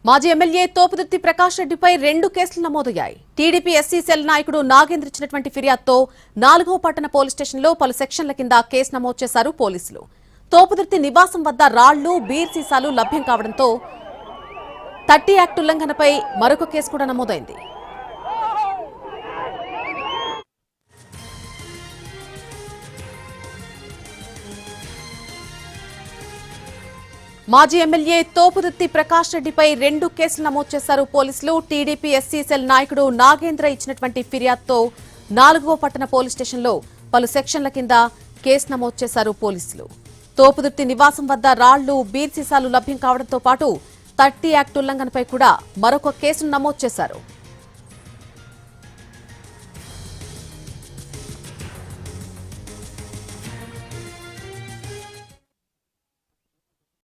మాజీ ఎమ్మెల్యే తోపుదుర్తి ప్రకాష్ రెడ్డిపై 2 కేసులు నమోదయ్యాయి. టీడీపీ ఎస్సీ సెల్ నాయకుడు నాగేంద్ర ఇచ్చినటువంటి ఫిర్యాదుతో 4వ పట్టణ పోలీస్ స్టేషన్లో పలు సెక్షన్ల కింద కేసు నమోదు చేశారు పోలీసులు. తోపుదుర్తి నివాసం వద్ద రాళ్లు, బీర్ సీసాలు లభ్యం కావడంతో 30 యాక్ట్ ఉల్లంఘనపై మరొక కేసు కూడా నమోదైంది. మాజీ ఎమ్మెల్యే తోపుదుర్తి ప్రకాష్ రెడ్డిపై 2 కేసులు నమోదు చేశారు పోలీసులు. టీడీపీ ఎస్సీ సెల్ నాయకుడు నాగేంద్ర ఇచ్చినటువంటి ఫిర్యాదుతో 4వ పట్టణ పోలీస్ స్టేషన్లో పలు సెక్షన్ల కింద కేసు నమోదు చేశారు పోలీసులు. తోపుదుర్తి నివాసం వద్ద రాళ్లు, బీర్ సీసాలు లభ్యం కావడంతో పాటు 30 యాక్ట్ ఉల్లంఘనపై కూడా మరొక కేసును నమోదు చేశారు.